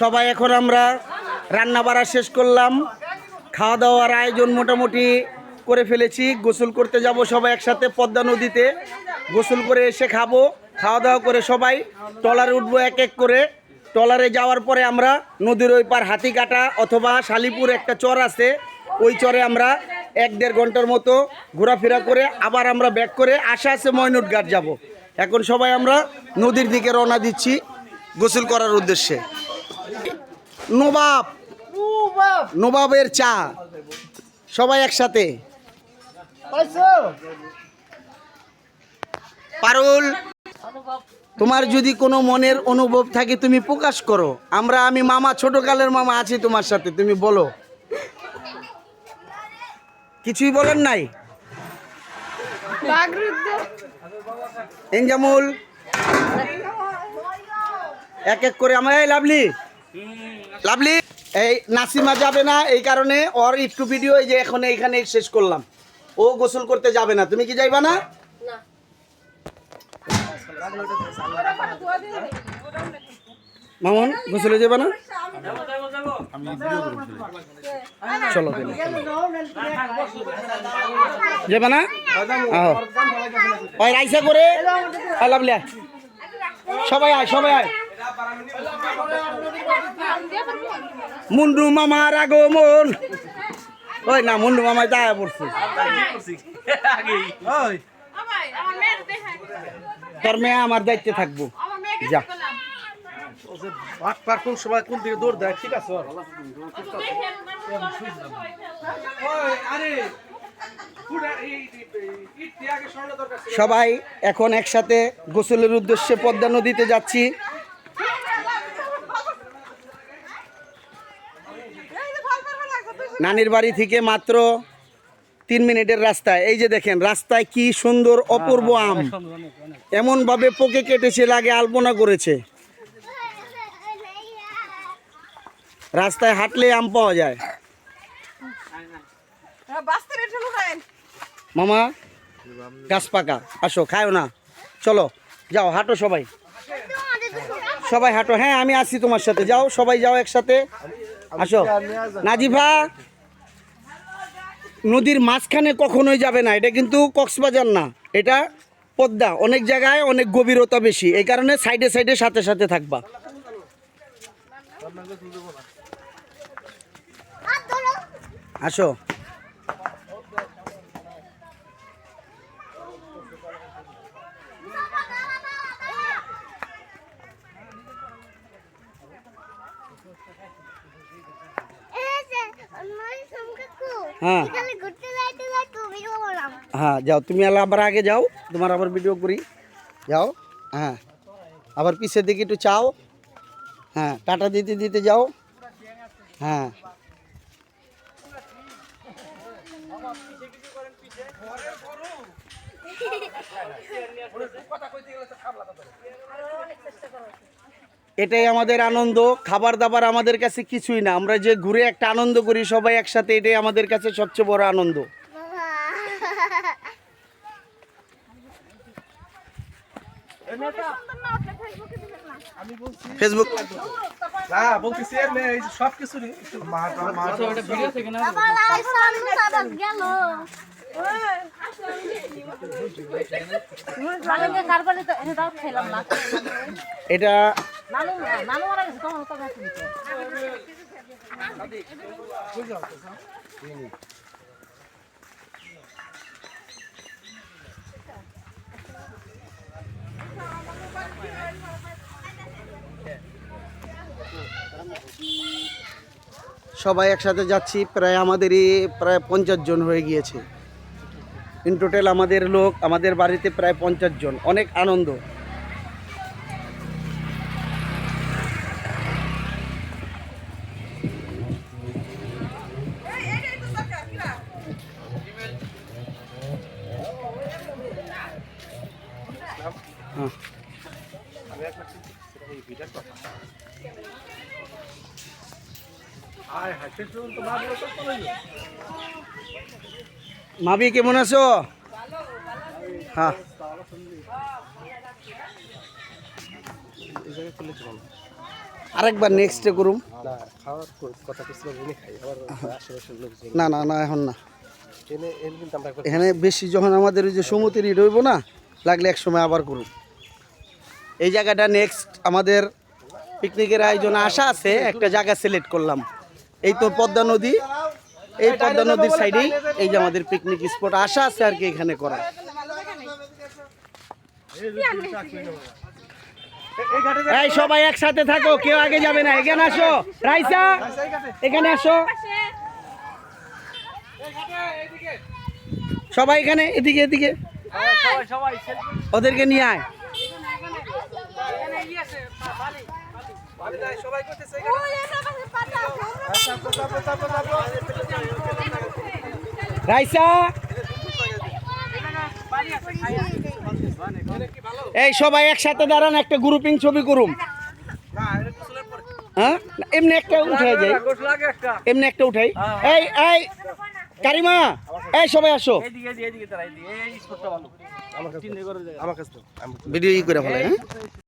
সবাই এখন আমরা রান্না বাড়া শেষ করলাম, খাওয়া দাওয়ার আয়োজন মোটামুটি করে ফেলেছি। গোসল করতে যাব সবাই একসাথে পদ্মা নদীতে। গোসল করে এসে খাবো, খাওয়া দাওয়া করে সবাই ট্রলারে উঠবো এক এক করে। ট্রলারে যাওয়ার পরে আমরা নদীর ওই পার হাতিকাটা অথবা শালিপুর একটা চর আছে, ওই চরে আমরা 1-1.5 ঘন্টার মতো ঘোরাফেরা করে আবার আমরা ব্যাক করে আশা আছে ময়নুট ঘাট যাব। এখন সবাই আমরা নদীর দিকে রওনা দিচ্ছি গোসল করার উদ্দেশ্যে। নবাবের চা সবাই একসাথে। পারুল, তোমার যদি কোনো মনের অনুভব থাকে তুমি প্রকাশ করো। আমি মামা, ছোটকালের মামা আছি তোমার সাথে, তুমি বলো। কিছুই বলেন নাই? এনজামুল এক এক করে আমরা। এই লাভলি, লাভলি, এই নাসিমা যাবে না, এই কারণে ওর একটু ভিডিও এই যে এখন এইখানে শেষ করলাম। ও গোসল করতে যাবে না, তুমি কি যাইবা না? মামুন গোসলে যাবে না? চলো যাবে না? রাইসা করে লাভলিয়া সবাই আয়, সবাই আয়। মুন্ডু মামার আগমন। ওই না, মুন্ডু মামায় দায়া পড়ছে। তোর মেয়ে আমার দায়িত্বে থাকবো, যা। কোন সময় কোন দিকে দৌড় দেয়, ঠিক আছে? সবাই এখন একসাথে গোসলের উদ্দেশ্যে পদ্মা নদীতে যাচ্ছি। নানির বাড়ি থেকে মাত্র 3 মিনিটের রাস্তায়। এই যে দেখেন রাস্তায় কি সুন্দর অপূর্ব আম, এমন ভাবে পোকে কেটেছে লাগে আলপনা করেছে। রাস্তায় হাঁটলে আম পাওয়া যায়। মামা গাছ পাকা, আসো খায়ও না, চলো যাও হাঁটো সবাই, সবাই হাঁটো। হ্যাঁ আমি আসি তোমার সাথে, যাও সবাই যাও একসাথে, আসো। নাজিফা, নদীর মাঝখানে কখনোই যাবে না, এটা কিন্তু কক্সবাজার না, এটা পদ্মা। অনেক জায়গায় অনেক গভীরতা বেশি, এই কারণে সাইডে সাইডে সাথে সাথে থাকবা। আসো। হ্যাঁ হ্যাঁ যাও, তুমি আবার আগে যাও, তোমার আবার ভিডিও করি, যাও। হ্যাঁ আবার পিছের দিকে একটু চাও। হ্যাঁ টাটা দিতে দিতে যাও। হ্যাঁ এটাই আমাদের আনন্দ। খাবার দাবার আমাদের কাছে কিছুই না, আমরা যে ঘুরে একটা আনন্দ করি সবাই একসাথে, এটাই আমাদের কাছে সবচেয়ে বড় আনন্দ। ফেসবুক সব কিছু এটা সবাই একসাথে যাচ্ছি, প্রায় আমাদেরই প্রায় 50 জন হয়ে গিয়েছে। ইন টোটাল আমাদের লোক আমাদের বাড়িতে প্রায় 50 জন। অনেক আনন্দ। মাবি কেমন আছো? হ্যাঁ আরেকবার নেক্সটে করুম। না খাওয়ার কথা কিছু জেনে খাই আবার আশেপাশের লোকজন না না না এখন না, এনে এনে কিন্তু আমরা এখানে বেশি যখন আমাদের ওই যে সমুদ্রে রইব না, লাগলে এক সময় আবার করুন। এই জায়গাটা নেক্সট আমাদের পিকনিকের আয়োজনে আশা আছে, একটা জায়গা সিলেক্ট করলাম। এই তো পদ্মা নদী, এই পদ্মা নদীর সাইডেই এই যে আমাদের পিকনিক স্পট আশা আছে আর কি এখানে করা। এই সবাই একসাথে থাকো, কেউ আগে যাবে না। এখানে আসো রাইসা, এখানে আসো সবাই, এখানে এদিকে এদিকে ওদেরকে নিয়ে আয়। রাইসা, এই সবাই একসাথে দাঁড়ান, একটা গ্রুপিং ছবি করুম। হ্যাঁ এমনি একটা উঠাই যাই, এমনি একটা উঠাই। এই এই কারিমা, এই সবাই আসো, আমার কাছে ভিডিও ই করে ফেলাই। হ্যাঁ